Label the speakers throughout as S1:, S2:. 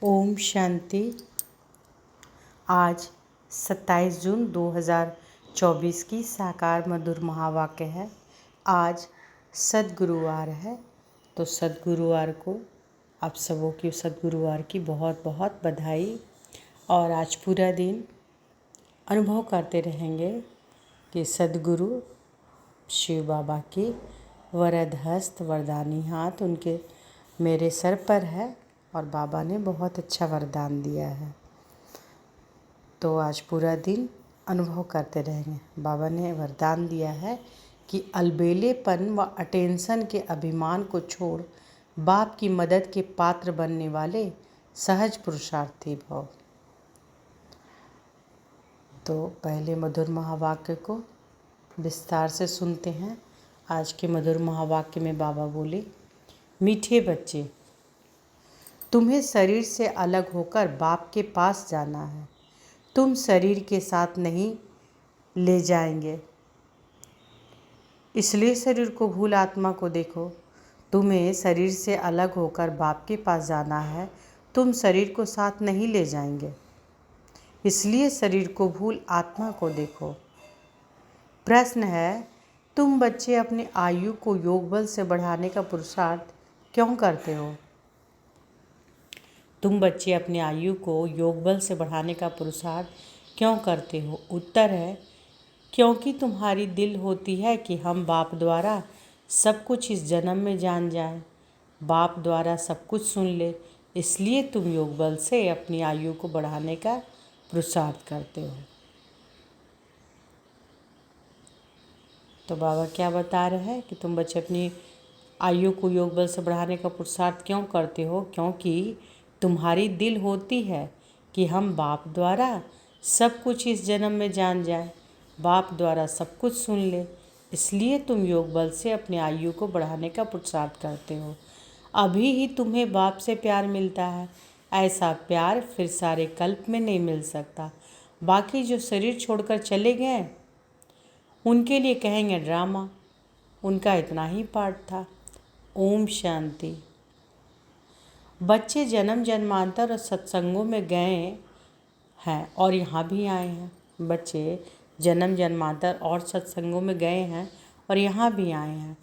S1: ओम शांति। आज 27 जून 2024 की साकार मधुर महावाक्य है। आज सद्गुरुवार है, तो सद्गुरुवार को आप सबों की सद्गुरुवार की बहुत बहुत बधाई। और आज पूरा दिन अनुभव करते रहेंगे कि सद्गुरु शिव बाबा की वरद हस्त वरदानी हाथ उनके मेरे सर पर है और बाबा ने बहुत अच्छा वरदान दिया है। तो आज पूरा दिन अनुभव करते रहेंगे। बाबा ने वरदान दिया है कि अलबेलेपन व अटेंशन के अभिमान को छोड़ बाप की मदद के पात्र बनने वाले सहज पुरुषार्थी भव। तो पहले मधुर महावाक्य को विस्तार से सुनते हैं। आज के मधुर महावाक्य में बाबा बोले, मीठे बच्चे, तुम्हें शरीर से अलग होकर बाप के पास जाना है। तुम शरीर के साथ नहीं ले जाएंगे, इसलिए शरीर को भूल आत्मा को देखो। तुम्हें शरीर से अलग होकर बाप के पास जाना है। तुम शरीर को साथ नहीं ले जाएंगे, इसलिए शरीर को भूल आत्मा को देखो। प्रश्न है, तुम बच्चे अपनी आयु को योग बल से बढ़ाने का पुरुषार्थ क्यों करते हो? तुम बच्चे अपनी आयु को योग बल से बढ़ाने का पुरुषार्थ क्यों करते हो? उत्तर है, क्योंकि तुम्हारी दिल होती है कि हम बाप द्वारा सब कुछ इस जन्म में जान जाएं, बाप द्वारा सब कुछ सुन ले, इसलिए तुम योग बल से अपनी आयु को बढ़ाने का पुरुषार्थ करते हो। तो बाबा क्या बता रहे हैं कि तुम बच्चे अपनी आयु को योग बल से बढ़ाने का पुरुषार्थ क्यों करते हो? क्योंकि तुम्हारी दिल होती है कि हम बाप द्वारा सब कुछ इस जन्म में जान जाए, बाप द्वारा सब कुछ सुन ले, इसलिए तुम योग बल से अपनी आयु को बढ़ाने का पुरुषार्थ करते हो। अभी ही तुम्हें बाप से प्यार मिलता है, ऐसा प्यार फिर सारे कल्प में नहीं मिल सकता। बाकी जो शरीर छोड़कर चले गए उनके लिए कहेंगे ड्रामा, उनका इतना ही पार्ट था। ओम शांति। बच्चे जन्म जन्मांतर और सत्संगों में गए हैं और यहाँ भी आए हैं। बच्चे जन्म जन्मांतर और सत्संगों में गए हैं और यहाँ भी आए हैं।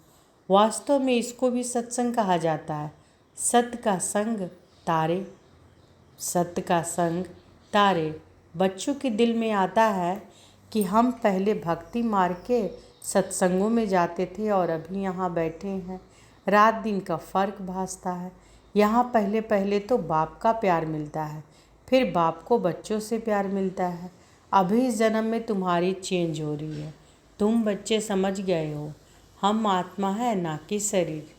S1: वास्तव में इसको भी सत्संग कहा जाता है। सत्य का संग तारे, सत्य का संग तारे। बच्चों के दिल में आता है कि हम पहले भक्ति मार्ग के सत्संगों में जाते थे और अभी यहाँ बैठे हैं। रात दिन का फ़र्क भासता है। यहाँ पहले पहले तो बाप का प्यार मिलता है, फिर बाप को बच्चों से प्यार मिलता है। अभी इस जन्म में तुम्हारी चेंज हो रही है। तुम बच्चे समझ गए हो, हम आत्मा है ना कि शरीर।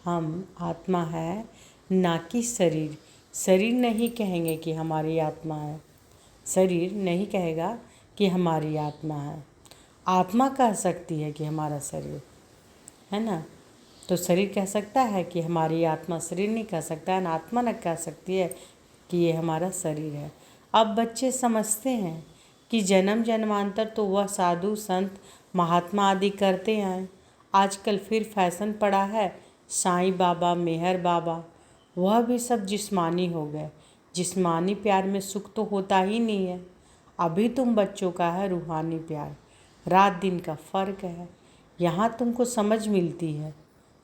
S1: हम आत्मा है ना कि शरीर। शरीर नहीं कहेंगे कि हमारी आत्मा है, शरीर नहीं कहेगा कि हमारी आत्मा है। आत्मा कह सकती है कि हमारा शरीर है ना, तो शरीर कह सकता है कि हमारी आत्मा, शरीर नहीं कह सकता है ना, आत्मा न कह सकती है कि ये हमारा शरीर है। अब बच्चे समझते हैं कि जन्म जन्मांतर तो वह साधु संत महात्मा आदि करते हैं। आजकल फिर फैशन पड़ा है साईं बाबा, मेहर बाबा, वह भी सब जिस्मानी हो गए। जिस्मानी प्यार में सुख तो होता ही नहीं है। अभी तुम बच्चों का है रूहानी प्यार। रात दिन का फ़र्क है। यहाँ तुमको समझ मिलती है,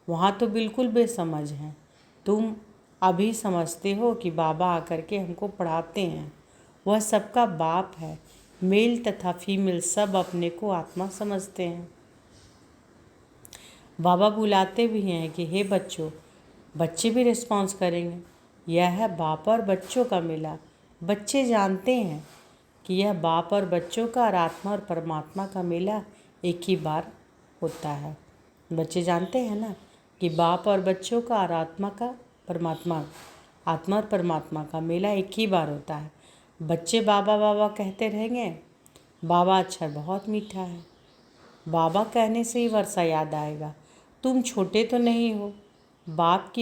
S1: वहाँ तो बिल्कुल बेसमझ हैं। तुम अभी समझते हो कि बाबा आकर के हमको पढ़ाते हैं। वह सबका बाप है। मेल तथा फीमेल सब अपने को आत्मा समझते हैं। बाबा बुलाते भी हैं कि हे बच्चों, बच्चे भी रिस्पॉन्स करेंगे। यह है बाप और बच्चों का मिला। बच्चे जानते हैं कि यह बाप और बच्चों का और आत्मा और परमात्मा का मेला एक ही बार होता है। बच्चे जानते हैं ना कि बाप और बच्चों का और आत्मा और परमात्मा का मेला एक ही बार होता है। बच्चे बाबा बाबा कहते रहेंगे। बाबा अक्षर बहुत मीठा है। बाबा कहने से ही वर्षा याद आएगा। तुम छोटे तो नहीं हो। बाप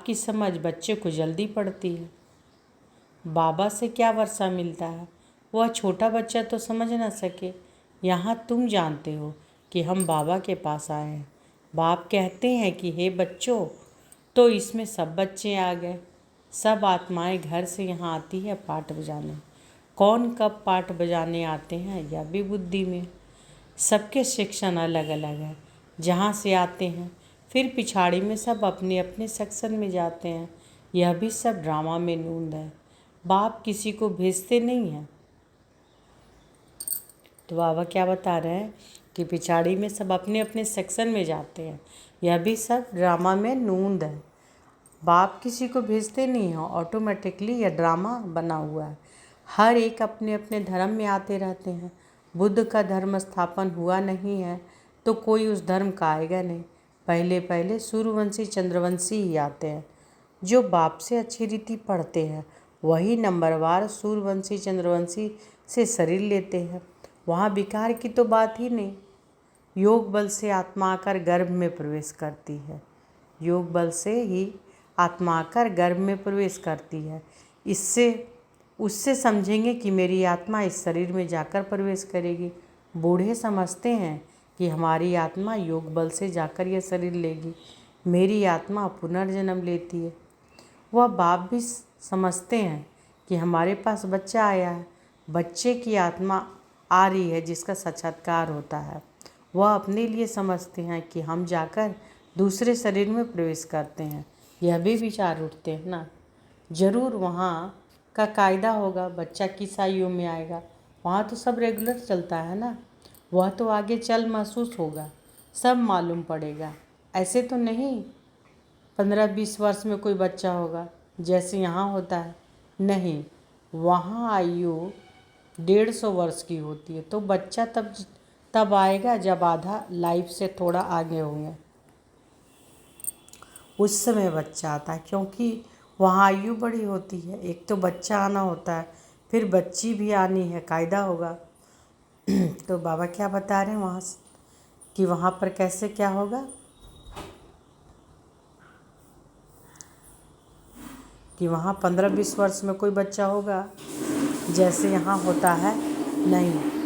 S1: की समझ बच्चे को जल्दी पड़ती है। बाबा से क्या वर्षा मिलता है, वह छोटा बच्चा तो समझ ना सके। यहाँ तुम जानते हो कि हम बाबा के पास आए हैं। बाप कहते हैं कि हे बच्चों, तो इसमें सब बच्चे आ गए। सब आत्माएं घर से यहाँ आती है पाठ बजाने। कौन कब पाठ बजाने आते हैं यह भी बुद्धि में। सबके सेक्शन अलग अलग है जहाँ से आते हैं, फिर पिछाड़ी में सब अपने अपने सेक्शन में जाते हैं। यह भी सब ड्रामा में नूंद है। बाप किसी को भेजते नहीं हैं। तो बाबा क्या बता रहे हैं कि पिछाड़ी में सब अपने अपने सेक्शन में जाते हैं। यह भी सब ड्रामा में नूंद है। बाप किसी को भेजते नहीं हैं, ऑटोमेटिकली यह ड्रामा बना हुआ है। हर एक अपने अपने धर्म में आते रहते हैं। बुद्ध का धर्म स्थापन हुआ नहीं है तो कोई उस धर्म का आएगा नहीं। पहले पहले सूर्यवंशी चंद्रवंशी ही आते हैं। जो बाप से अच्छी रीति पढ़ते हैं वही नंबरवार सूर्यवंशी चंद्रवंशी से शरीर लेते हैं। वहाँ विकार की तो बात ही नहीं। योग बल से आत्मा आकर गर्भ में प्रवेश करती है। योग बल से ही आत्मा आकर गर्भ में प्रवेश करती है। इससे उससे समझेंगे कि मेरी आत्मा इस शरीर में जाकर प्रवेश करेगी। बूढ़े समझते हैं कि हमारी आत्मा योग बल से जाकर यह शरीर लेगी, मेरी आत्मा पुनर्जन्म लेती है। वह बाप भी समझते हैं कि हमारे पास बच्चा आया है, बच्चे की आत्मा आ रही है जिसका साक्षात्कार होता है। वह अपने लिए समझते हैं कि हम जाकर दूसरे शरीर में प्रवेश करते हैं। यह भी विचार उठते हैं ना। जरूर वहाँ का कायदा होगा, बच्चा किस आयु में आएगा। वहाँ तो सब रेगुलर चलता है ना। वह तो आगे चल महसूस होगा, सब मालूम पड़ेगा। ऐसे तो नहीं 15-20 वर्ष में कोई बच्चा होगा जैसे यहाँ होता है। नहीं, वहाँ आयु 150 वर्ष की होती है। तो बच्चा तब आएगा जब आधा लाइफ से थोड़ा आगे होंगे, उस समय बच्चा आता है। क्योंकि वहाँ आयु बड़ी होती है। एक तो बच्चा आना होता है, फिर बच्ची भी आनी है, कायदा होगा। तो बाबा क्या बता रहे हैं वहाँ कि वहाँ पर कैसे क्या होगा, कि वहाँ 15-20 वर्ष में कोई बच्चा होगा जैसे यहाँ होता है। नहीं,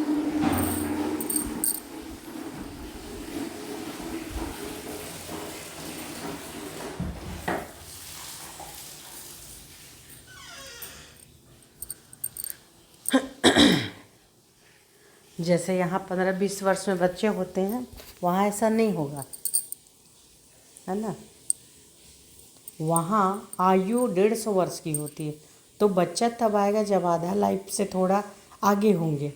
S1: जैसे यहाँ 15-20 वर्ष में बच्चे होते हैं वहाँ ऐसा नहीं होगा, है ना। वहाँ आयु 150 वर्ष की होती है। तो बच्चा तब आएगा जब आधा लाइफ से थोड़ा आगे होंगे,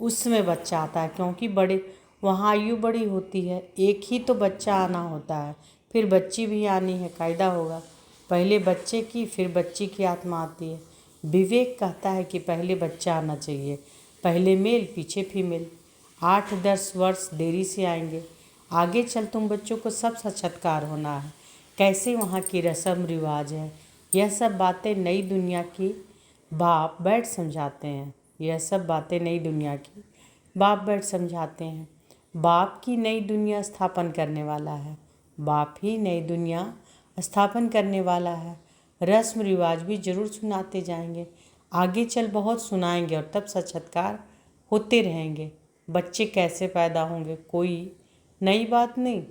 S1: उस समय बच्चा आता है। क्योंकि बड़े वहाँ आयु बड़ी होती है। एक ही तो बच्चा आना होता है, फिर बच्ची भी आनी है, कायदा होगा। पहले बच्चे की फिर बच्ची की आत्मा आती है। विवेक कहता है कि पहले बच्चा आना चाहिए, पहले मेल पीछे फीमेल। 8-10 वर्ष देरी से आएंगे। आगे चल तुम बच्चों को सब साक्षात्कार होना है, कैसे वहाँ की रस्म रिवाज है। यह सब बातें नई दुनिया की बाप बैठ समझाते हैं। यह सब बातें नई दुनिया की बाप बैठ समझाते हैं। बाप की नई दुनिया स्थापन करने वाला है। बाप ही नई दुनिया स्थापन करने वाला है। रस्म रिवाज भी जरूर सुनाते जाएंगे, आगे चल बहुत सुनाएंगे और तब साक्षात्कार होते रहेंगे। बच्चे कैसे पैदा होंगे कोई नई बात नहीं।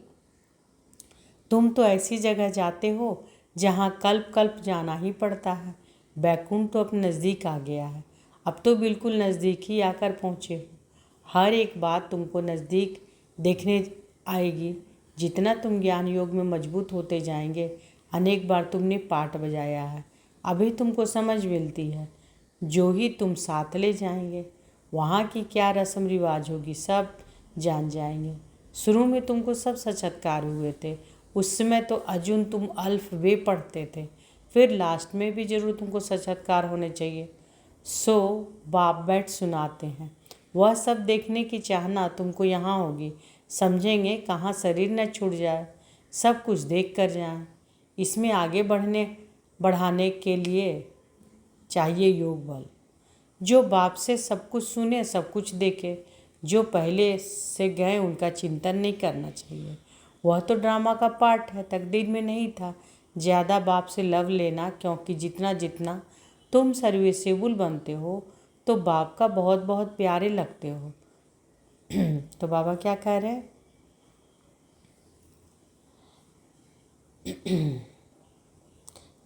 S1: तुम तो ऐसी जगह जाते हो जहाँ कल्प कल्प जाना ही पड़ता है। बैकुंठ तो अब नज़दीक आ गया है, अब तो बिल्कुल नज़दीक ही आकर पहुँचे हो। हर एक बात तुमको नज़दीक देखने आएगी। जितना तुम ज्ञान योग में मजबूत होते जाएंगे, अनेक बार तुमने पाठ बजाया है, अभी तुमको समझ मिलती है। जो ही तुम साथ ले जाएंगे, वहाँ की क्या रस्म रिवाज होगी सब जान जाएंगे। शुरू में तुमको सब साक्षात्कार हुए थे, उस समय तो अजुन तुम अल्फ वे पढ़ते थे, फिर लास्ट में भी जरूर तुमको साक्षात्कार होने चाहिए। सो बाप बैठ सुनाते हैं। वह सब देखने की चाहना तुमको यहाँ होगी। समझेंगे कहाँ शरीर न छूट जाए, सब कुछ देख कर जाएं। इसमें आगे बढ़ाने के लिए चाहिए योग बल। जो बाप से सब कुछ सुने, सब कुछ देखे। जो पहले से गए उनका चिंतन नहीं करना चाहिए। वह तो ड्रामा का पार्ट है, तकदीर में नहीं था ज़्यादा बाप से लव लेना। क्योंकि जितना जितना तुम सर्विसेबल बनते हो तो बाप का बहुत बहुत प्यारे लगते हो। तो बाबा क्या कह रहे हैं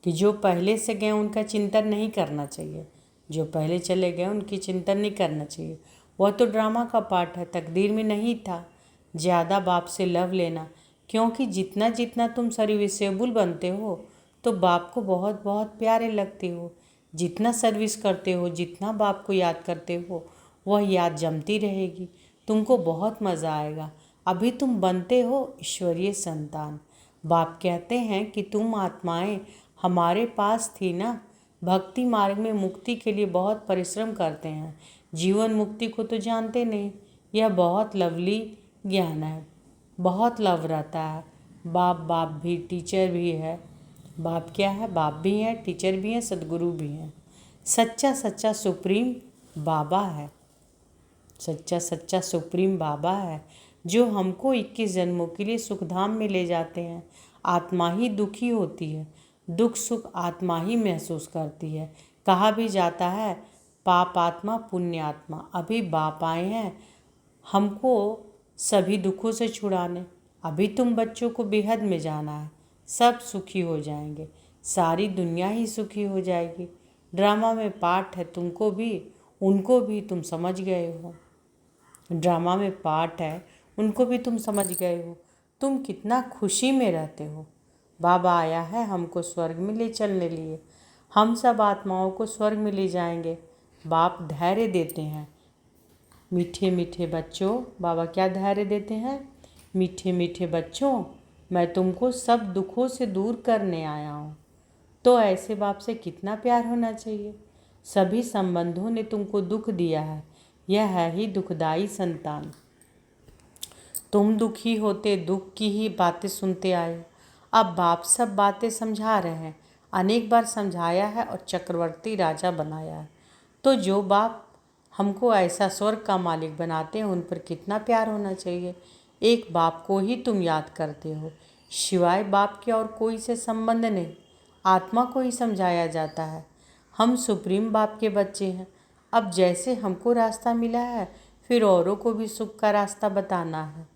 S1: कि जो पहले से गए उनका चिंतन नहीं करना चाहिए, जो पहले चले गए उनकी चिंतन नहीं करना चाहिए। वह तो ड्रामा का पार्ट है, तकदीर में नहीं था ज़्यादा बाप से लव लेना, क्योंकि जितना जितना तुम सर्विसेबल बनते हो तो बाप को बहुत बहुत प्यारे लगते हो। जितना सर्विस करते हो, जितना बाप को याद करते हो, वह याद जमती रहेगी, तुमको बहुत मज़ा आएगा। अभी तुम बनते हो ईश्वरीय संतान। बाप कहते हैं कि तुम आत्माएं हमारे पास थी ना, भक्ति मार्ग में मुक्ति के लिए बहुत परिश्रम करते हैं, जीवन मुक्ति को तो जानते नहीं। यह बहुत लवली ज्ञान है, बहुत लव रहता है। बाप बाप भी, टीचर भी है। बाप क्या है? बाप भी हैं, टीचर भी हैं, सदगुरु भी हैं। सच्चा सच्चा सुप्रीम बाबा है, सच्चा सच्चा सुप्रीम बाबा है, जो हमको 21 जन्मों के लिए सुखधाम में ले जाते हैं। आत्मा ही दुखी होती है, दुख सुख आत्मा ही महसूस करती है। कहा भी जाता है पाप आत्मा पुण्य आत्मा। अभी बाप आए हैं हमको सभी दुखों से छुड़ाने। अभी तुम बच्चों को बेहद में जाना है, सब सुखी हो जाएंगे, सारी दुनिया ही सुखी हो जाएगी। ड्रामा में पार्ट है, तुमको भी उनको भी तुम समझ गए हो। ड्रामा में पार्ट है, उनको भी तुम समझ गए हो। तुम कितना खुशी में रहते हो। बाबा आया है हमको स्वर्ग में ले चलने लिए, हम सब आत्माओं को स्वर्ग में ले जाएंगे। बाप धैर्य देते हैं। मीठे मीठे बच्चों, बाबा क्या धैर्य देते हैं? मीठे मीठे बच्चों, मैं तुमको सब दुखों से दूर करने आया हूँ। तो ऐसे बाप से कितना प्यार होना चाहिए। सभी संबंधों ने तुमको दुख दिया है, यह है ही दुखदाई संतान। तुम दुखी होते दुख की ही बातें सुनते आए। अब बाप सब बातें समझा रहे हैं, अनेक बार समझाया है और चक्रवर्ती राजा बनाया है। तो जो बाप हमको ऐसा स्वर्ग का मालिक बनाते हैं, उन पर कितना प्यार होना चाहिए। एक बाप को ही तुम याद करते हो, सिवाय बाप के और कोई से संबंध नहीं। आत्मा को ही समझाया जाता है। हम सुप्रीम बाप के बच्चे हैं। अब जैसे हमको रास्ता मिला है, फिर औरों को भी सुख का रास्ता बताना है।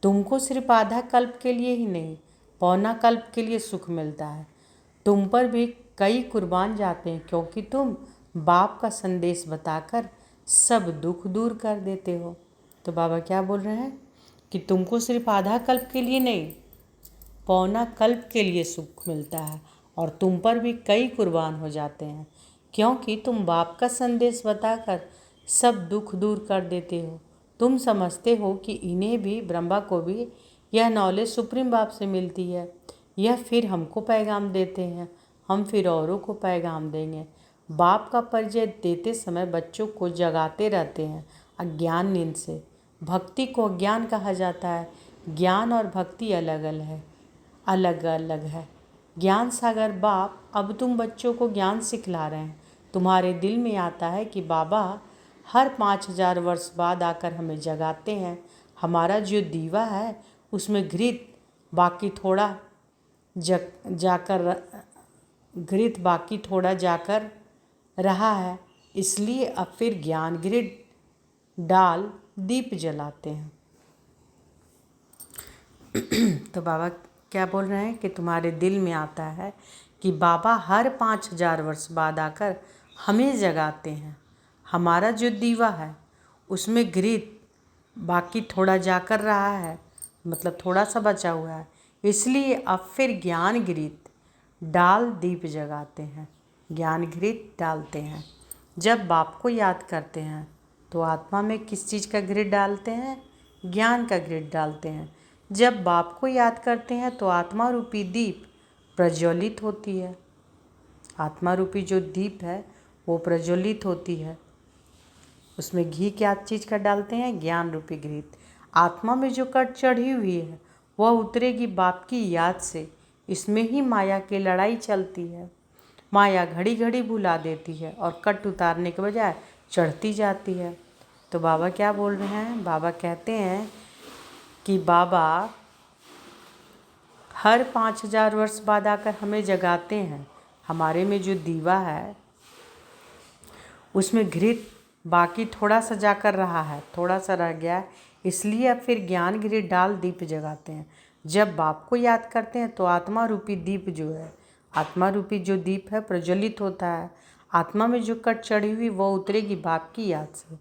S1: तुमको सिर्फ आधा कल्प के लिए ही नहीं, पौना कल्प के लिए सुख मिलता है। तुम पर भी कई कुर्बान जाते हैं, क्योंकि तुम बाप का संदेश बताकर सब दुख दूर कर देते हो। तो बाबा क्या बोल रहे हैं कि तुमको सिर्फ आधा कल्प के लिए नहीं, पौना कल्प के लिए सुख मिलता है, और तुम पर भी कई कुर्बान हो जाते हैं, क्योंकि तुम बाप का संदेश बताकर सब दुख दूर कर देते हो। तुम समझते हो कि इन्हें भी, ब्रह्मा को भी यह नॉलेज सुप्रीम बाप से मिलती है। यह फिर हमको पैगाम देते हैं, हम फिर औरों को पैगाम देंगे। बाप का परिचय देते समय बच्चों को जगाते रहते हैं अज्ञान नींद से। भक्ति को अज्ञान कहा जाता है। ज्ञान और भक्ति अलग अलग है, अलग अलग है। ज्ञान सागर बाप अब तुम बच्चों को ज्ञान सिखला रहे हैं। तुम्हारे दिल में आता है कि बाबा हर 5000 वर्ष बाद आकर हमें जगाते हैं। हमारा जो दीवा है उसमें घृत बाकी थोड़ा जाकर रहा है, इसलिए अब फिर ज्ञान घृत डाल दीप जलाते हैं। तो बाबा क्या बोल रहे हैं कि तुम्हारे दिल में आता है कि बाबा हर 5000 वर्ष बाद आकर हमें जगाते हैं। हमारा जो दीवा है उसमें घृत बाकी थोड़ा जाकर रहा है, मतलब थोड़ा सा बचा हुआ है, इसलिए अब फिर ज्ञान घृत डाल दीप जगाते हैं, ज्ञान घृत डालते हैं। जब बाप को याद करते हैं तो आत्मा में किस चीज़ का घृत डालते हैं? ज्ञान का घृत डालते हैं। जब बाप को याद करते हैं तो आत्मा रूपी दीप प्रज्वलित होती है। आत्मा रूपी जो दीप है वो प्रज्वलित होती है। उसमें घी क्या चीज़ का डालते हैं? ज्ञान रूपी घृत। आत्मा में जो कट चढ़ी हुई है वह उतरेगी बाप की याद से। इसमें ही माया की लड़ाई चलती है। माया घड़ी घड़ी भुला देती है और कट उतारने के बजाय चढ़ती जाती है। तो बाबा क्या बोल रहे हैं? बाबा कहते हैं कि बाबा हर 5000 वर्ष बाद आकर हमें जगाते हैं। हमारे में जो दीवा है उसमें घृत बाकी थोड़ा सा जाकर रहा है, थोड़ा सा रह गया है, इसलिए अब फिर ज्ञान घृत डाल दीप जगाते हैं। जब बाप को याद करते हैं तो आत्मा रूपी दीप जो है, आत्मा रूपी जो दीप है प्रज्वलित होता है। आत्मा में जो कट चढ़ी हुई वो उतरेगी बाप की याद से।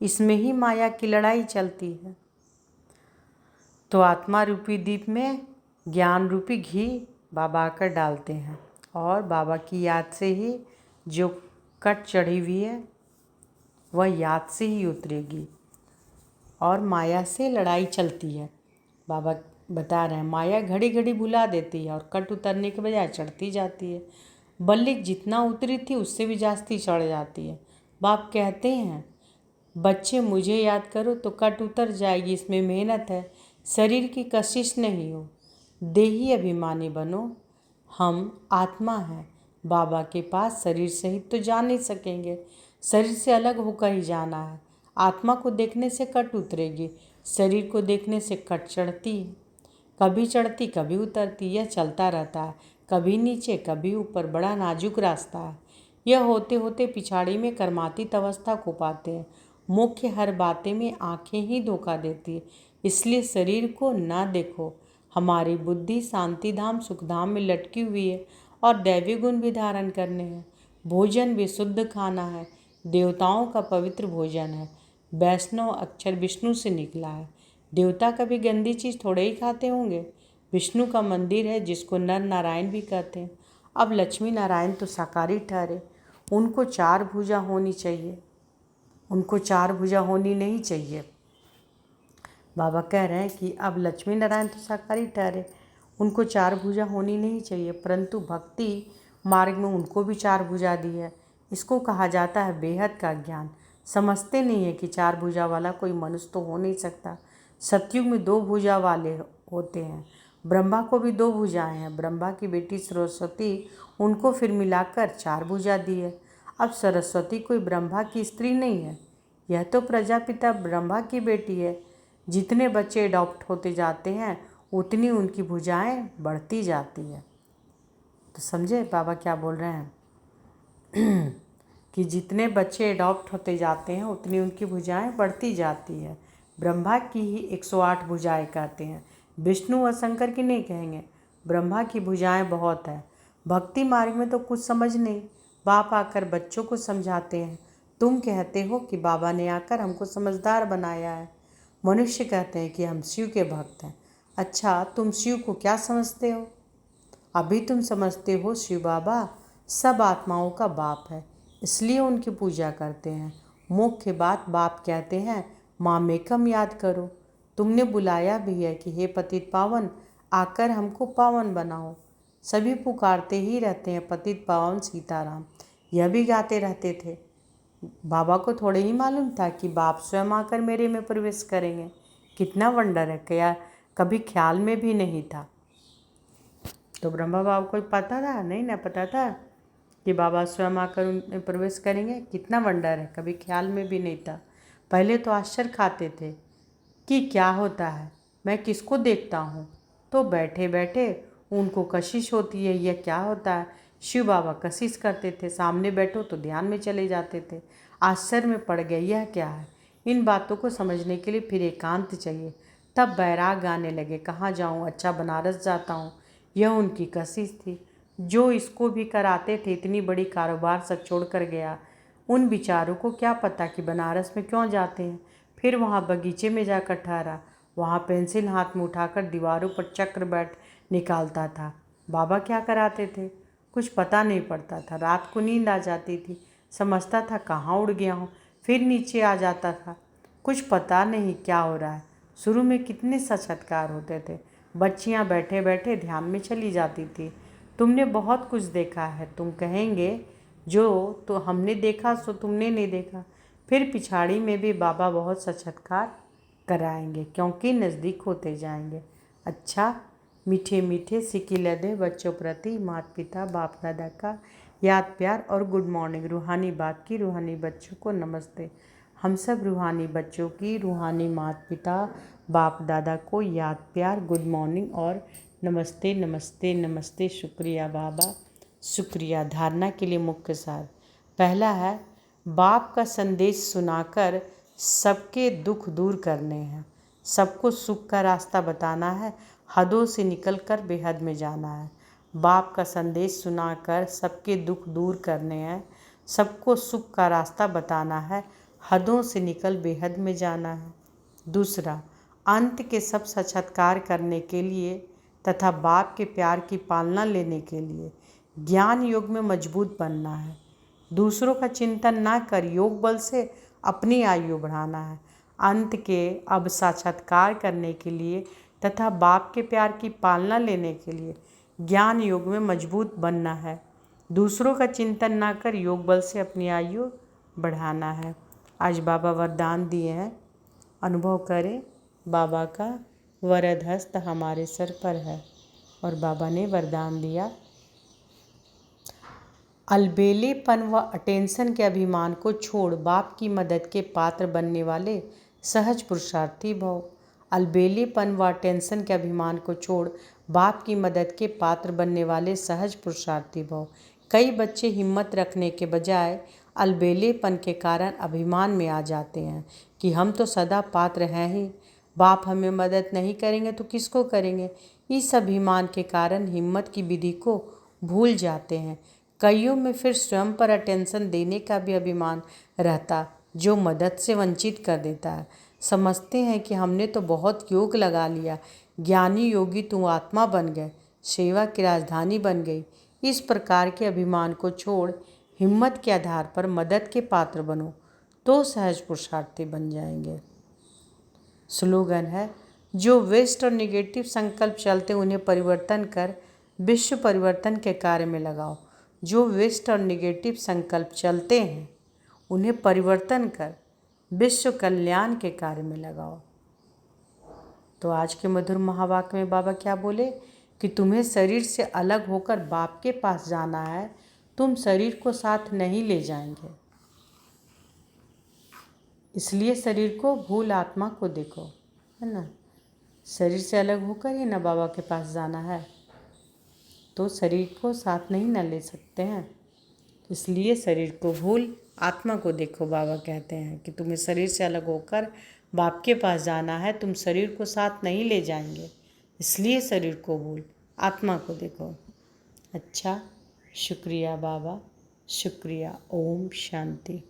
S1: इसमें ही माया की लड़ाई चलती है। तो आत्मा रूपी दीप में ज्ञान रूपी घी बाबा आकर डालते हैं और बाबा की याद से ही जो कट चढ़ी हुई है वह याद से ही उतरेगी और माया से लड़ाई चलती है। बाबा बता रहे हैं माया घड़ी घड़ी भुला देती है और कट उतरने के बजाय चढ़ती जाती है। बल्कि जितना उतरी थी उससे भी जास्ती चढ़ जाती है। बाप कहते हैं बच्चे मुझे याद करो तो कट उतर जाएगी, इसमें मेहनत है, शरीर की कशिश नहीं हो, देही अभिमानी बनो। हम आत्मा हैं, बाबा के पास शरीर सहित तो जा नहीं सकेंगे, शरीर से अलग होकर ही जाना है। आत्मा को देखने से कट उतरेगी, शरीर को देखने से कट चढ़ती है, कभी चढ़ती कभी उतरती, यह चलता रहता है, कभी नीचे कभी ऊपर, बड़ा नाजुक रास्ता है। यह होते होते पिछाड़ी में कर्मातीत अवस्था को पाते हैं। मुख्य हर बातें में आंखें ही धोखा देती है, इसलिए शरीर को ना देखो। हमारी बुद्धि शांति धाम सुखधाम में लटकी हुई है और दैवी गुण भी धारण करने हैं। भोजन भी शुद्ध खाना है, देवताओं का पवित्र भोजन है। वैष्णव अक्षर विष्णु से निकला है। देवता कभी गंदी चीज़ थोड़े ही खाते होंगे। विष्णु का मंदिर है जिसको नर नारायण भी कहते हैं। अब लक्ष्मी नारायण तो शाकाहारी ठहरे, उनको 4 भुजा होनी चाहिए, उनको 4 भुजा होनी नहीं चाहिए। बाबा कह रहे हैं कि अब लक्ष्मी नारायण तो शाकाहारी ठहरे, उनको 4 भुजा होनी नहीं चाहिए, परंतु भक्ति मार्ग में उनको भी 4 भुजा दी है। इसको कहा जाता है बेहद का ज्ञान। समझते नहीं है कि 4 भुजा वाला कोई मनुष्य तो हो नहीं सकता। सतयुग में 2 भुजा वाले होते हैं। ब्रह्मा को भी 2 भुजाएं हैं। ब्रह्मा की बेटी सरस्वती, उनको फिर मिलाकर 4 भुजा दी है। अब सरस्वती कोई ब्रह्मा की स्त्री नहीं है, यह तो प्रजापिता ब्रह्मा की बेटी है। जितने बच्चे अडॉप्ट होते जाते हैं उतनी उनकी भुजाएं बढ़ती जाती है। तो समझे बाबा क्या बोल रहे हैं कि जितने बच्चे अडॉप्ट होते जाते हैं उतनी उनकी भुजाएं बढ़ती जाती है। ब्रह्मा की ही 108 भुजाएं कहते हैं, विष्णु व शंकर की नहीं कहेंगे। ब्रह्मा की भुजाएं बहुत है। भक्ति मार्ग में तो कुछ समझ नहीं। बाप आकर बच्चों को समझाते हैं। तुम कहते हो कि बाबा ने आकर हमको समझदार बनाया है। मनुष्य कहते हैं कि हम शिव के भक्त हैं। अच्छा, तुम शिव को क्या समझते हो? अभी तुम समझते हो शिव बाबा सब आत्माओं का बाप है, इसलिए उनकी पूजा करते हैं। मुख्य बात बाप कहते हैं मामेकम याद करो। तुमने बुलाया भी है कि हे पतित पावन, आकर हमको पावन बनाओ। सभी पुकारते ही रहते हैं पतित पावन सीताराम, यह भी गाते रहते थे। बाबा को थोड़े ही मालूम था कि बाप स्वयं आकर मेरे में प्रवेश करेंगे। कितना वंडर है, क्या कभी ख्याल में भी नहीं था। तो ब्रह्मा बाबा को पता था नहीं ना, पता था कि बाबा स्वयं आकर उनमें प्रवेश करेंगे। कितना वंडर है, कभी ख्याल में भी नहीं था। पहले तो आश्चर्य खाते थे कि क्या होता है, मैं किसको देखता हूँ। तो बैठे बैठे उनको कशिश होती है, यह क्या होता है। शिव बाबा कशिश करते थे, सामने बैठो तो ध्यान में चले जाते थे। आश्चर्य में पड़ गए, यह क्या है। इन बातों को समझने के लिए फिर एकांत चाहिए। तब बैराग आने लगे, कहाँ जाऊँ, अच्छा बनारस जाता हूँ। यह उनकी कशिश थी। जो इसको भी कराते थे, इतनी बड़ी कारोबार सब छोड़ कर गया। उन बिचारों को क्या पता कि बनारस में क्यों जाते हैं। फिर वहाँ बगीचे में जाकर ठहरा, वहाँ पेंसिल हाथ में उठाकर दीवारों पर चक्र बैठ निकालता था। बाबा क्या कराते थे कुछ पता नहीं पड़ता था। रात को नींद आ जाती थी, समझता था कहाँ उड़ गया हूँ, फिर नीचे आ जाता था, कुछ पता नहीं क्या हो रहा है। शुरू में कितने साक्षात्कार होते थे। बच्चियाँ बैठे बैठे ध्यान में चली जाती थी। तुमने बहुत कुछ देखा है, तुम कहेंगे जो तो हमने देखा सो तुमने नहीं देखा। फिर पिछाड़ी में भी बाबा बहुत साक्षात्कार कराएंगे, क्योंकि नज़दीक होते जाएंगे। अच्छा, मीठे मीठे सिक्की लदे बच्चों प्रति माता पिता बाप दादा का याद प्यार और गुड मॉर्निंग। रूहानी बाप की रूहानी बच्चों को नमस्ते। हम सब रूहानी बच्चों की रूहानी माता पिता बाप दादा को याद प्यार गुड मॉर्निंग और नमस्ते नमस्ते नमस्ते। शुक्रिया बाबा, शुक्रिया। धारणा के लिए मुख्य सार पहला है, बाप का संदेश सुनाकर सबके दुख दूर करने हैं, सबको सुख का रास्ता बताना है हदों से निकलकर बेहद में जाना है। बाप का संदेश सुनाकर सबके दुख दूर करने हैं, सबको सुख का रास्ता बताना है, हदों से निकल बेहद में जाना है। दूसरा, अंत के सब साक्षात्कार करने के लिए तथा बाप के प्यार की पालना लेने के लिए ज्ञान योग में मजबूत बनना है। दूसरों का चिंतन ना कर योग बल से अपनी आयु बढ़ाना है। अंत के अब साक्षात्कार करने के लिए तथा बाप के प्यार की पालना लेने के लिए ज्ञान योग में मजबूत बनना है। दूसरों का चिंतन ना कर योग बल से अपनी आयु बढ़ाना है। आज बाबा वरदान दिए हैं, अनुभव करें। बाबा का वरद हस्त हमारे सर पर है और बाबा ने वरदान दिया, अलबेलेपन व अटेंशन के अभिमान को छोड़ बाप की मदद के पात्र बनने वाले सहज पुरुषार्थी भव। अलबेलेपन व अटेंशन के अभिमान को छोड़ बाप की मदद के पात्र बनने वाले सहज पुरुषार्थी भव। कई बच्चे हिम्मत रखने के बजाय अलबेलेपन के कारण अभिमान में आ जाते हैं कि हम तो सदा पात्र हैं ही, बाप हमें मदद नहीं करेंगे तो किसको करेंगे। इस अभिमान के कारण हिम्मत की विधि को भूल जाते हैं। कईयों में फिर स्वयं पर अटेंशन देने का भी अभिमान रहता जो मदद से वंचित कर देता है। समझते हैं कि हमने तो बहुत योग लगा लिया, ज्ञानी योगी तू आत्मा बन गए, सेवा की राजधानी बन गई। इस प्रकार के अभिमान को छोड़ हिम्मत के आधार पर मदद के पात्र बनो तो सहज पुरुषार्थी बन जाएंगे। स्लोगन है, जो वेस्ट और निगेटिव संकल्प चलते उन्हें परिवर्तन कर विश्व परिवर्तन के कार्य में लगाओ। जो वेस्ट और निगेटिव संकल्प चलते हैं उन्हें परिवर्तन कर विश्व कल्याण के कार्य में लगाओ। तो आज के मधुर महावाक्य में बाबा क्या बोले कि तुम्हें शरीर से अलग होकर बाप के पास जाना है, तुम शरीर को साथ नहीं ले जाएंगे, इसलिए शरीर को भूल आत्मा को देखो, है ना। शरीर से अलग होकर ही ना बाबा के पास जाना है, तो शरीर को साथ नहीं ना ले सकते हैं, इसलिए शरीर को भूल आत्मा को देखो। बाबा कहते हैं कि तुम्हें शरीर से अलग होकर बाप के पास जाना है, तुम शरीर को साथ नहीं ले जाएंगे, इसलिए शरीर को भूल आत्मा को देखो। अच्छा, शुक्रिया बाबा, शुक्रिया। ओम शांति।